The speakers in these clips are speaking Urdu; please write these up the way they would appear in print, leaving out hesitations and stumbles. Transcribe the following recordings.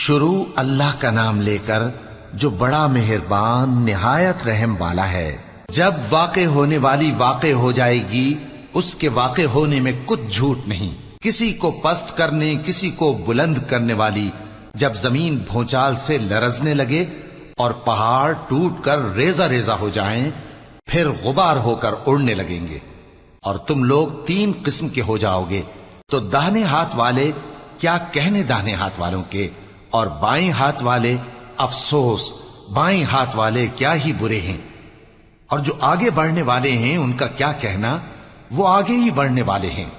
شروع اللہ کا نام لے کر جو بڑا مہربان نہایت رحم والا ہے۔ جب واقع ہونے والی واقع ہو جائے گی، اس کے واقع ہونے میں کچھ جھوٹ نہیں، کسی کو پست کرنے کسی کو بلند کرنے والی۔ جب زمین بھونچال سے لرزنے لگے اور پہاڑ ٹوٹ کر ریزہ ریزہ ہو جائیں، پھر غبار ہو کر اڑنے لگیں گے، اور تم لوگ 3 قسم کے ہو جاؤ گے، تو داہنے ہاتھ والے کیا کہنے داہنے ہاتھ والوں کے، اور بائیں ہاتھ والے افسوس، بائیں ہاتھ والے کیا ہی برے ہیں، اور جو آگے بڑھنے والے ہیں ان کا کیا کہنا، وہ آگے ہی بڑھنے والے ہیں،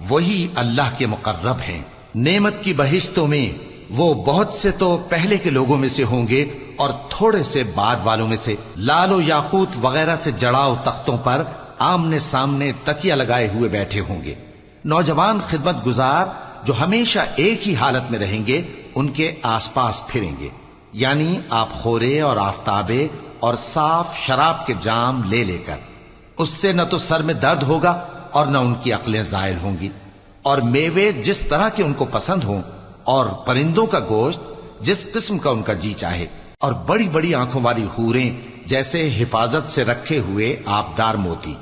وہی اللہ کے مقرب ہیں۔ نعمت کی بہشتوں میں وہ بہت سے تو پہلے کے لوگوں میں سے ہوں گے اور تھوڑے سے بعد والوں میں سے، لال و یاقوت وغیرہ سے جڑاؤ تختوں پر آمنے سامنے تکیہ لگائے ہوئے بیٹھے ہوں گے۔ نوجوان خدمت گزار جو ہمیشہ ایک ہی حالت میں رہیں گے ان کے آس پاس پھریں گے، یعنی آپ خورے اور آفتابے اور صاف شراب کے جام لے لے کر۔ اس سے نہ تو سر میں درد ہوگا اور نہ ان کی عقلیں زائل ہوں گی، اور میوے جس طرح کے ان کو پسند ہوں، اور پرندوں کا گوشت جس قسم کا ان کا جی چاہے، اور بڑی بڑی آنکھوں والی حوریں جیسے حفاظت سے رکھے ہوئے آبدار موتی۔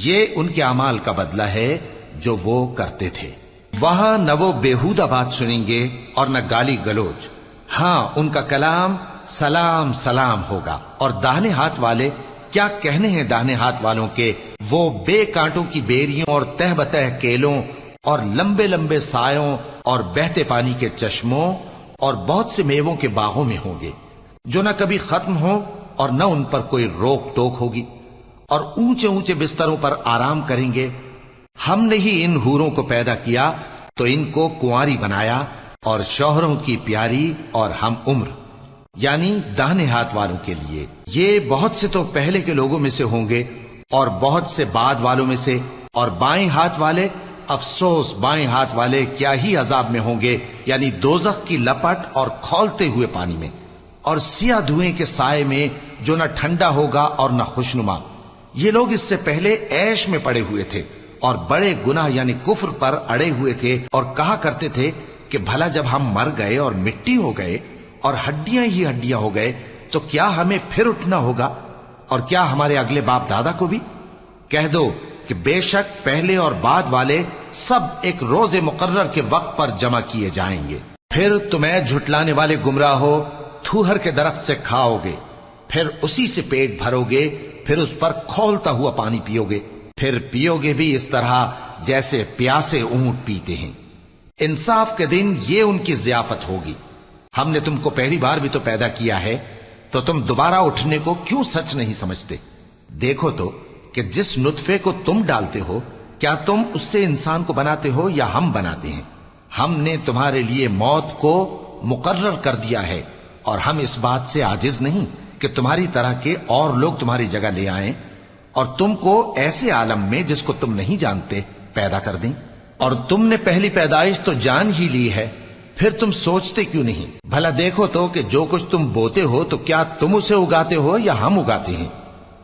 یہ ان کے اعمال کا بدلہ ہے جو وہ کرتے تھے۔ وہاں نہ وہ بیہودہ بات سنیں گے اور نہ گالی گلوچ، ہاں ان کا کلام سلام سلام ہوگا۔ اور داہنے ہاتھ والے کیا کہنے ہیں داہنے ہاتھ والوں کے، وہ بے کانٹوں کی بیریوں اور تہ بتہ کیلوں اور لمبے لمبے سایوں اور بہتے پانی کے چشموں اور بہت سے میووں کے باغوں میں ہوں گے، جو نہ کبھی ختم ہوں اور نہ ان پر کوئی روک ٹوک ہوگی، اور اونچے اونچے بستروں پر آرام کریں گے۔ ہم نے ہی ان حوروں کو پیدا کیا تو ان کو کنواری بنایا، اور شوہروں کی پیاری اور ہم عمر، یعنی داہنے ہاتھ والوں کے لیے۔ یہ بہت سے تو پہلے کے لوگوں میں سے ہوں گے اور بہت سے بعد والوں میں سے، اور بائیں ہاتھ والے افسوس، بائیں ہاتھ والے کیا ہی عذاب میں ہوں گے، یعنی دوزخ کی لپٹ اور کھولتے ہوئے پانی میں، اور سیاہ دھوئیں کے سائے میں جو نہ ٹھنڈا ہوگا اور نہ خوشنما۔ یہ لوگ اس سے پہلے عیش میں پڑے ہوئے تھے اور بڑے گناہ یعنی کفر پر اڑے ہوئے تھے، اور کہا کرتے تھے کہ بھلا جب ہم مر گئے اور مٹی ہو گئے اور ہڈیاں ہی ہڈیاں ہو گئے تو کیا ہمیں پھر اٹھنا ہوگا، اور کیا ہمارے اگلے باپ دادا کو بھی؟ کہہ دو کہ بے شک پہلے اور بعد والے سب ایک روز مقرر کے وقت پر جمع کیے جائیں گے۔ پھر تمہیں جھٹلانے والے گمراہ ہو، تھوہر کے درخت سے کھاؤ گے، پھر اسی سے پیٹ بھرو گے، پھر اس پر کھولتا ہوا پانی پیو گے، پھر پیو گے بھی اس طرح جیسے پیاسے اونٹ پیتے ہیں۔ انصاف کے دن یہ ان کی ضیافت ہوگی۔ ہم نے تم کو پہلی بار بھی تو پیدا کیا ہے، تو تم دوبارہ اٹھنے کو کیوں سچ نہیں سمجھتے؟ دیکھو تو کہ جس نطفے کو تم ڈالتے ہو، کیا تم اس سے انسان کو بناتے ہو یا ہم بناتے ہیں؟ ہم نے تمہارے لیے موت کو مقرر کر دیا ہے، اور ہم اس بات سے عاجز نہیں کہ تمہاری طرح کے اور لوگ تمہاری جگہ لے آئیں اور تم کو ایسے عالم میں جس کو تم نہیں جانتے پیدا کر دیں۔ اور تم نے پہلی پیدائش تو جان ہی لی ہے، پھر تم سوچتے کیوں نہیں؟ بھلا دیکھو تو کہ جو کچھ تم بوتے ہو تو کیا تم اسے اگاتے ہو یا ہم اگاتے ہیں؟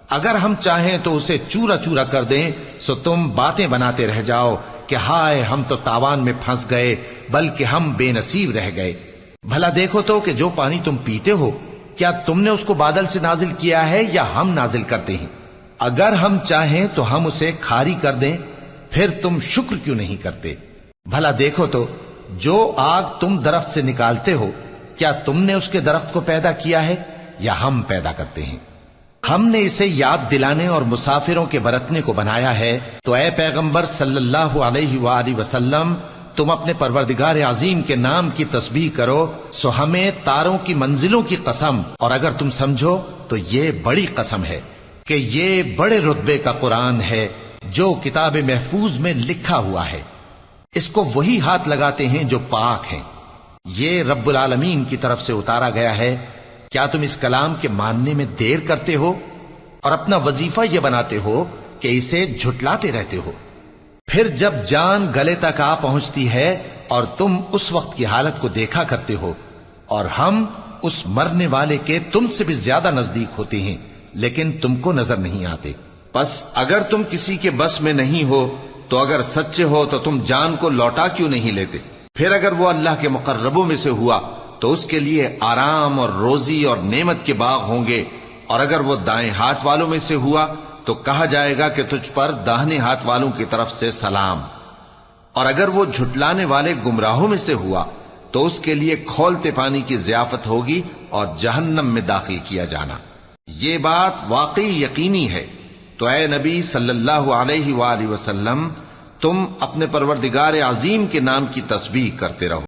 اگر ہم چاہیں تو اسے چورا چورا کر دیں، سو تم باتیں بناتے رہ جاؤ کہ ہائے ہم تو تاوان میں پھنس گئے، بلکہ ہم بے نصیب رہ گئے۔ بھلا دیکھو تو کہ جو پانی تم پیتے ہو، کیا تم نے اس کو بادل سے نازل کیا ہے یا ہم نازل کرتے ہیں؟ اگر ہم چاہیں تو ہم اسے کھاری کر دیں، پھر تم شکر کیوں نہیں کرتے؟ بھلا دیکھو تو جو آگ تم درخت سے نکالتے ہو، کیا تم نے اس کے درخت کو پیدا کیا ہے یا ہم پیدا کرتے ہیں؟ ہم نے اسے یاد دلانے اور مسافروں کے برتنے کو بنایا ہے، تو اے پیغمبر صلی اللہ علیہ وآلہ وسلم، تم اپنے پروردگار عظیم کے نام کی تسبیح کرو، سو ہمیں تاروں کی منزلوں کی قسم، اور اگر تم سمجھو تو یہ بڑی قسم ہے کہ یہ بڑے رتبے کا قرآن ہے جو کتاب محفوظ میں لکھا ہوا ہے۔ اس کو وہی ہاتھ لگاتے ہیں جو پاک ہیں، یہ رب العالمین کی طرف سے اتارا گیا ہے۔ کیا تم اس کلام کے ماننے میں دیر کرتے ہو اور اپنا وظیفہ یہ بناتے ہو کہ اسے جھٹلاتے رہتے ہو؟ پھر جب جان گلے تک آ پہنچتی ہے اور تم اس وقت کی حالت کو دیکھا کرتے ہو، اور ہم اس مرنے والے کے تم سے بھی زیادہ نزدیک ہوتے ہیں، لیکن تم کو نظر نہیں آتے۔ پس اگر تم کسی کے بس میں نہیں ہو تو اگر سچے ہو تو تم جان کو لوٹا کیوں نہیں لیتے؟ پھر اگر وہ اللہ کے مقربوں میں سے ہوا تو اس کے لیے آرام اور روزی اور نعمت کے باغ ہوں گے، اور اگر وہ دائیں ہاتھ والوں میں سے ہوا تو کہا جائے گا کہ تجھ پر داہنے ہاتھ والوں کی طرف سے سلام، اور اگر وہ جھٹلانے والے گمراہوں میں سے ہوا تو اس کے لیے کھولتے پانی کی ضیافت ہوگی اور جہنم میں داخل کیا جانا۔ یہ بات واقعی یقینی ہے، تو اے نبی صلی اللہ علیہ وآلہ وسلم، تم اپنے پروردگار عظیم کے نام کی تسبیح کرتے رہو۔